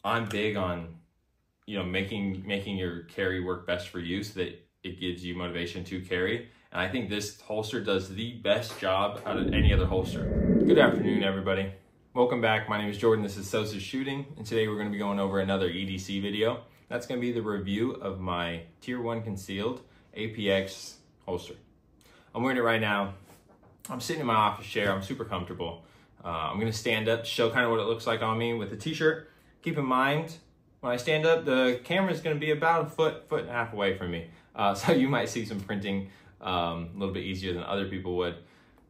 I'm big on, making your carry work best for you so that it gives you motivation to carry. And I think this holster does the best job out of any other holster. Good afternoon, everybody. Welcome back. My name is Jordan. This is Sosa's Shooting, and today we're going to be going over another EDC video. That's going to be the review of my Tier 1 Concealed APX holster. I'm wearing it right now. I'm sitting in my office chair. I'm super comfortable. I'm going to stand up to show kind of what it looks like on me with the t-shirt. Keep in mind, when I stand up, the camera is going to be about a foot and a half away from me. So you might see some printing a little bit easier than other people would.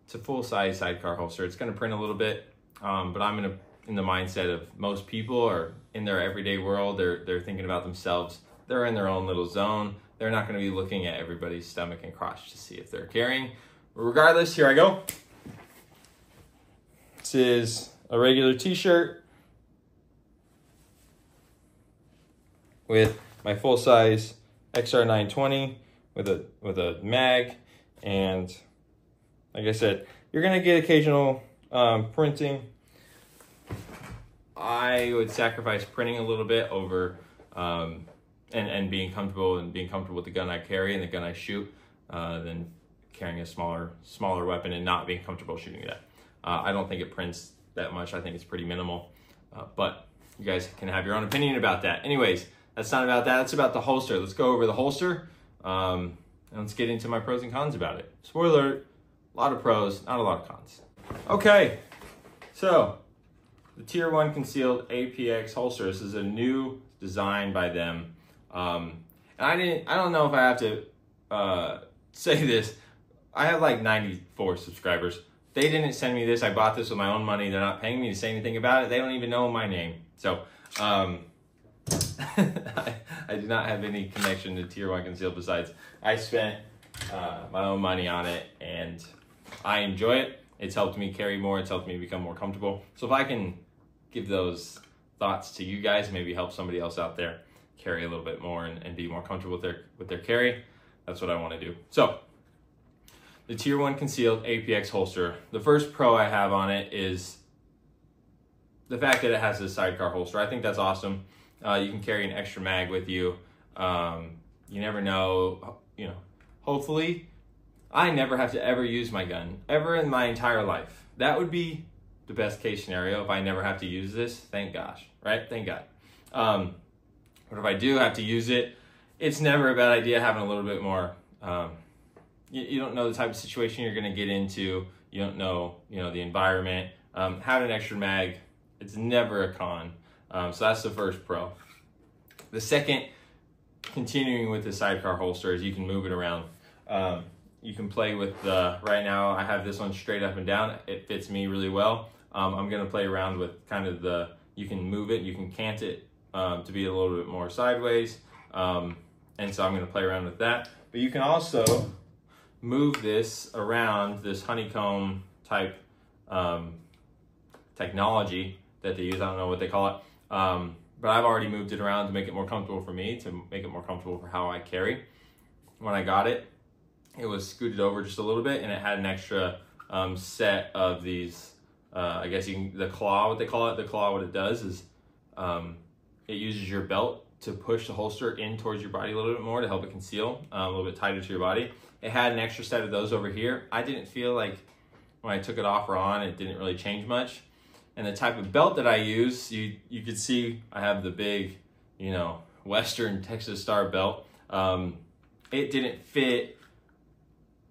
It's a full-size sidecar holster. It's going to print a little bit, but I'm in the mindset of most people are in their everyday world. They're thinking about themselves. They're in their own little zone. They're not going to be looking at everybody's stomach and crotch to see if they're carrying. Regardless, here I go. This is a regular t-shirt with my full-size XR920 with a mag, and like I said, you're gonna get occasional printing. I would sacrifice printing a little bit over and being comfortable with the gun I carry and the gun I shoot than carrying a smaller weapon and not being comfortable shooting that. I don't think it prints that much. I think it's pretty minimal, but you guys can have your own opinion about that. Anyways, that's not about that. It's about the holster. Let's go over the holster, and let's get into my pros and cons about it. Spoiler alert, a lot of pros, not a lot of cons. Okay, so the Tier 1 Concealed APX Holster. This is a new design by them. And I don't know if I have to say this. I have like 94 subscribers. They didn't send me this. I bought this with my own money. They're not paying me to say anything about it. They don't even know my name. So I do not have any connection to Tier 1 Concealed besides I spent my own money on it and I enjoy it. It's helped me carry more. It's helped me become more comfortable. So if I can give those thoughts to you guys, maybe help somebody else out there carry a little bit more and be more comfortable with their carry, that's what I want to do. So the Tier 1 Concealed APX Holster. The first pro I have on it is the fact that it has this sidecar holster. I think that's awesome. You can carry an extra mag with you. You never know, hopefully I never have to ever use my gun ever in my entire life. That would be the best case scenario if I never have to use this. Thank gosh, right? Thank God. But if I do have to use it, it's never a bad idea having a little bit more. You don't know the type of situation you're going to get into. You don't know, the environment. Having an extra mag, it's never a con. So that's the first pro. The second, continuing with the sidecar holster, is you can move it around. You can play with right now I have this one straight up and down. It fits me really well. I'm going to play around with kind of you can move it, you can cant it to be a little bit more sideways. And so I'm going to play around with that. But you can also move this around, this honeycomb type technology that they use. I don't know what they call it. But I've already moved it around to make it more comfortable for me, to make it more comfortable for how I carry. When I got it, it was scooted over just a little bit, and it had an extra set of these, I guess the claw, what they call it. The claw, what it does is it uses your belt to push the holster in towards your body a little bit more to help it conceal, a little bit tighter to your body. It had an extra set of those over here. I didn't feel like when I took it off or on, it didn't really change much. And the type of belt that I use, you could see I have the big, Western Texas Star belt. It didn't fit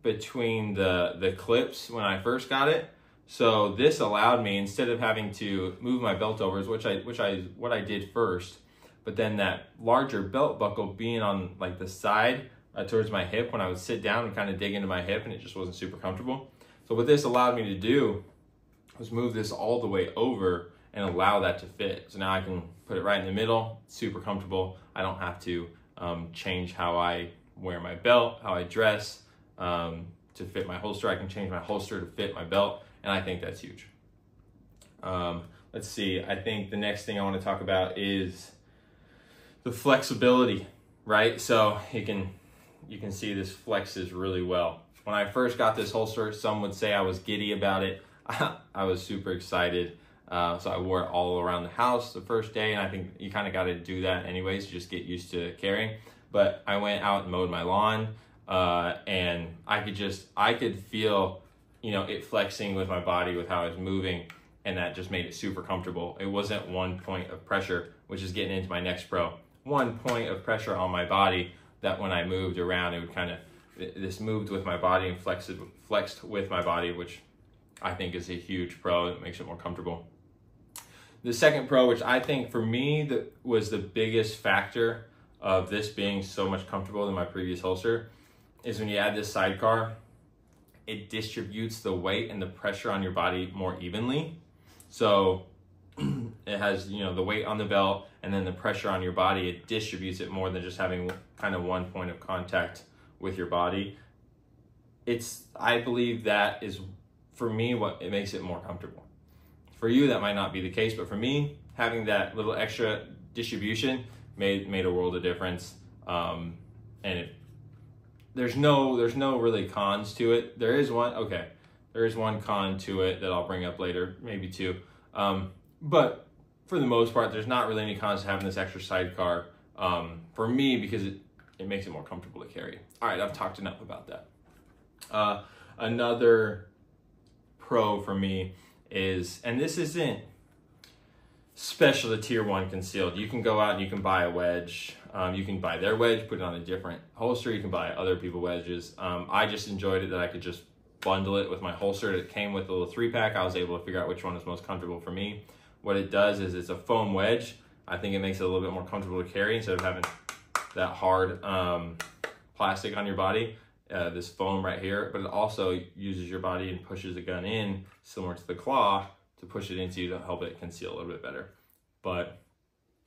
between the clips when I first got it. So this allowed me, instead of having to move my belt overs, what I did first, but then that larger belt buckle being on like the side towards my hip when I would sit down and kind of dig into my hip, and it just wasn't super comfortable. So what this allowed me to do was move this all the way over and allow that to fit. So now I can put it right in the middle, super comfortable. I don't have to change how I wear my belt, how I dress to fit my holster. I can change my holster to fit my belt, and I think that's huge. Let's see, I think the next thing I want to talk about is the flexibility, right? So you can see this flexes really well. When I first got this holster, some would say I was giddy about it. I was super excited. So I wore it all around the house the first day, and I think you kind of got to do that anyways to just get used to carrying. But I went out and mowed my lawn, and I could feel, you know, it flexing with my body with how I was moving, and that just made it super comfortable. It wasn't one point of pressure, which is getting into my next pro. One point of pressure on my body that when I moved around, it would kind of, this moved with my body and flexed with my body, which I think is a huge pro. It makes it more comfortable. The second pro, which I think for me was the biggest factor of this being so much comfortable than my previous holster, is when you add this sidecar, it distributes the weight and the pressure on your body more evenly. So it has, you know, the weight on the belt and then the pressure on your body, it distributes it more than just having kind of one point of contact with your body. I believe that is, for me, what it makes it more comfortable. For you, that might not be the case, but for me, having that little extra distribution made a world of difference. And there's no really cons to it. There is one con to it that I'll bring up later, maybe two. But for the most part, there's not really any cons to having this extra sidecar for me, because it makes it more comfortable to carry. All right, I've talked enough about that. Another pro for me is, and this isn't special to tier 1 concealed. You can go out and you can buy a wedge. You can buy their wedge, put it on a different holster. You can buy other people wedges. I just enjoyed it that I could just bundle it with my holster. It came with a little 3-pack. I was able to figure out which one was most comfortable for me. What it does is it's a foam wedge. I think it makes it a little bit more comfortable to carry instead of having that hard plastic on your body. This foam right here, but it also uses your body and pushes the gun in, similar to the claw, to push it into you to help it conceal a little bit better. But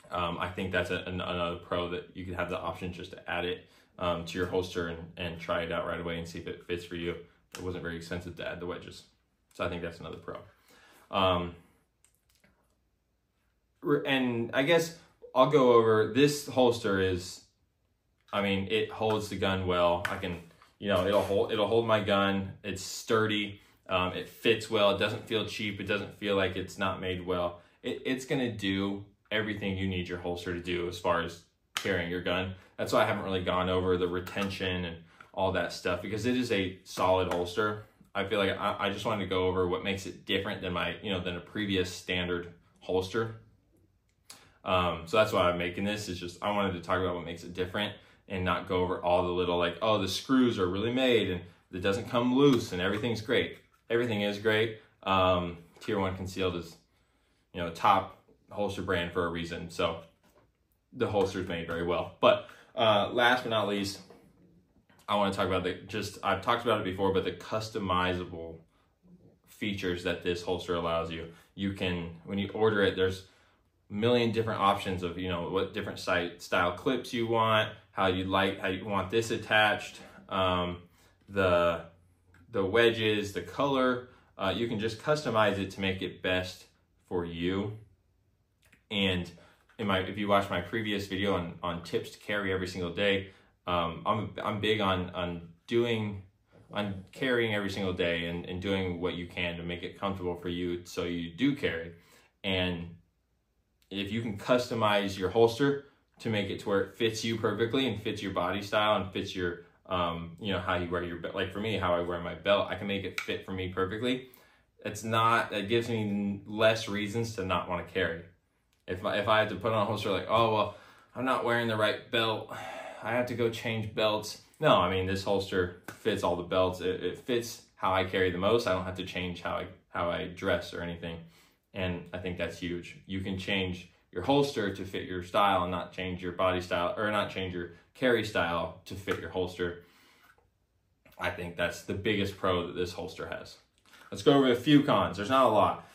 I think that's another pro, that you could have the option just to add it to your holster and try it out right away and see if it fits for you. It wasn't very expensive to add the wedges. So I think that's another pro. And I guess I'll go over, this holster is, I mean, it holds the gun well. I can, you know, it'll hold my gun. It's sturdy. It fits well. It doesn't feel cheap. It doesn't feel like it's not made well. It's gonna do everything you need your holster to do as far as carrying your gun. That's why I haven't really gone over the retention and all that stuff, because it is a solid holster. I feel like I just wanted to go over what makes it different than than a previous standard holster. So that's why I'm making this, is just, I wanted to talk about what makes it different and not go over all the little, like, oh, the screws are really made and it doesn't come loose and everything's great. Everything is great. Tier 1 Concealed is, you know, top holster brand for a reason. So the holster's made very well. But last but not least, I want to talk about I've talked about it before, but the customizable features that this holster allows you. You can, when you order it, there's a million different options of, you know, what different style clips you want, how you want this attached, the wedges, the color. You can just customize it to make it best for you. And if you watch my previous video on tips to carry every single day, I'm big on carrying every single day and doing what you can to make it comfortable for you so you do carry. And if you can customize your holster to make it to where it fits you perfectly and fits your body style and fits your you know, how you wear your belt. Like for me, how I wear my belt, I can make it fit for me perfectly. It gives me less reasons to not want to carry. If I have to put on a holster like, oh, well, I'm not wearing the right belt, I have to go change belts. No, I mean, this holster fits all the belts. It fits how I carry the most. I don't have to change how I dress or anything. And I think that's huge. You can change your holster to fit your style and not change your body style, or not change your carry style to fit your holster. I think that's the biggest pro that this holster has. Let's go over a few cons. There's not a lot.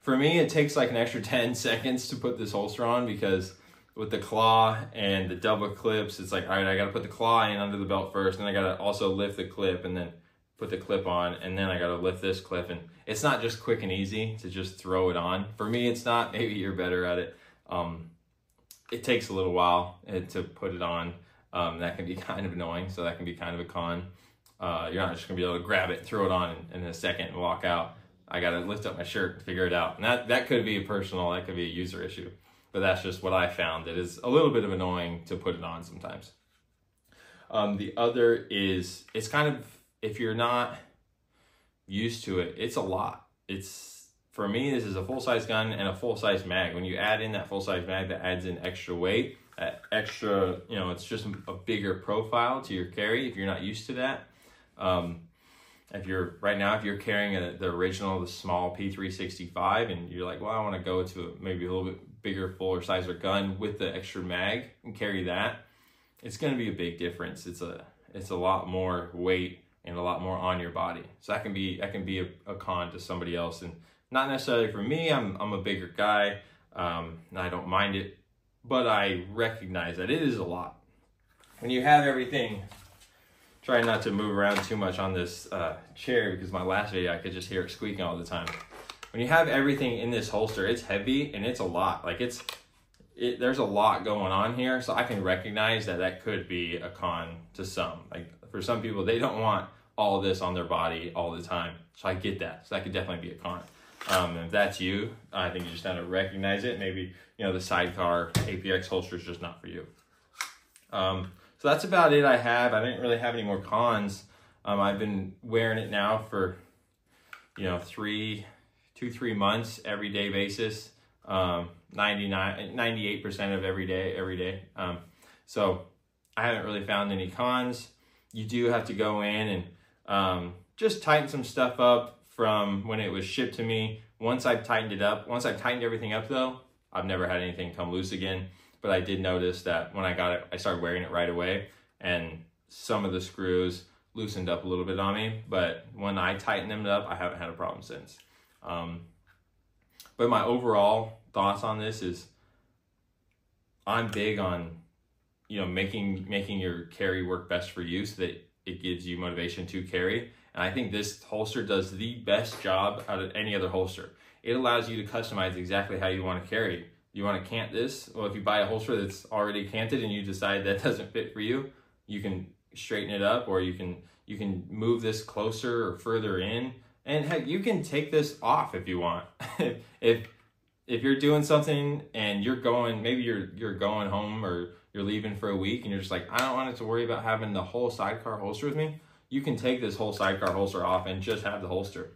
For me, it takes like an extra 10 seconds to put this holster on, because with the claw and the double clips, it's like, all right, I got to put the claw in under the belt first, and I got to also lift the clip and then put the clip on, and then I got to lift this clip. And it's not just quick and easy to just throw it on. For me, it's not. Maybe you're better at it. It takes a little while to put it on. That can be kind of annoying, so that can be kind of a con. You're not just gonna be able to grab it, throw it on in a second and walk out. I got to lift up my shirt and figure it out. And that could be that could be a user issue. But that's just what I found. It is a little bit of annoying to put it on sometimes. The other is, it's kind of, if you're not used to it, it's a lot. For me, this is a full-size gun and a full-size mag. When you add in that full-size mag, that adds in extra weight, extra, it's just a bigger profile to your carry if you're not used to that. If you're carrying the original, the small P365, and you're like, well, I want to go to maybe a little bit bigger, fuller sizer gun with the extra mag and carry that, it's going to be a big difference. It's a lot more weight and a lot more on your body. So that can be a con to somebody else, and not necessarily for me. I'm a bigger guy, and I don't mind it, but I recognize that it is a lot. When you have everything, try not to move around too much on this chair, because my last video I could just hear it squeaking all the time. When you have everything in this holster, it's heavy and it's a lot. Like there's a lot going on here, so I can recognize that could be a con to some. Like for some people, they don't want all of this on their body all the time. So I get that. So that could definitely be a con. If that's you, I think you just have to recognize it. Maybe, the sidecar APX holster is just not for you. So that's about it I have. I didn't really have any more cons. I've been wearing it now for, 2-3 months, everyday basis. 98% of every day. So I haven't really found any cons. You do have to go in and just tighten some stuff up from when it was shipped to me. Once I've tightened everything up though, I've never had anything come loose again. But I did notice that when I got it, I started wearing it right away, and some of the screws loosened up a little bit on me. But when I tightened them up, I haven't had a problem since. But my overall thoughts on this is, I'm big on, making your carry work best for you, so that it gives you motivation to carry. And I think this holster does the best job out of any other holster. It allows you to customize exactly how you want to carry. You want to cant this? Well, if you buy a holster that's already canted and you decide that doesn't fit for you, you can straighten it up, or you can move this closer or further in. And heck, you can take this off if you want. if you're doing something and maybe you're going home or you're leaving for a week and you're just like, I don't want it to worry about having the whole sidecar holster with me, you can take this whole sidecar holster off and just have the holster.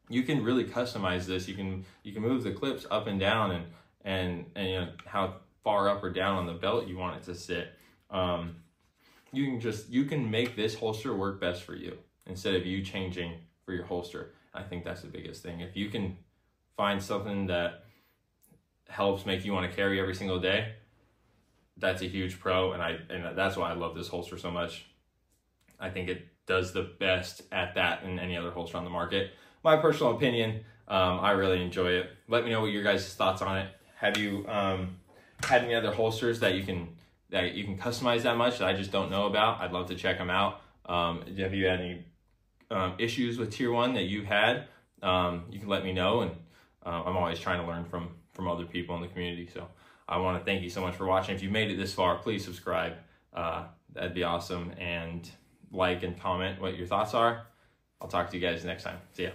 You can really customize this. You can move the clips up and down and how far up or down on the belt you want it to sit. You can make this holster work best for you instead of you changing for your holster. I think that's the biggest thing. If you can find something that helps make you want to carry every single day, that's a huge pro, and that's why I love this holster so much. I think it does the best at that than any other holster on the market. My personal opinion, I really enjoy it. Let me know what your guys' thoughts on it. Have you had any other holsters that you can customize that much that I just don't know about? I'd love to check them out. Have you had any issues with Tier 1 that you've had? You can let me know, and I'm always trying to learn from other people in the community. So I want to thank you so much for watching. If you made it this far, please subscribe. That'd be awesome. And like and comment what your thoughts are. I'll talk to you guys next time. See ya.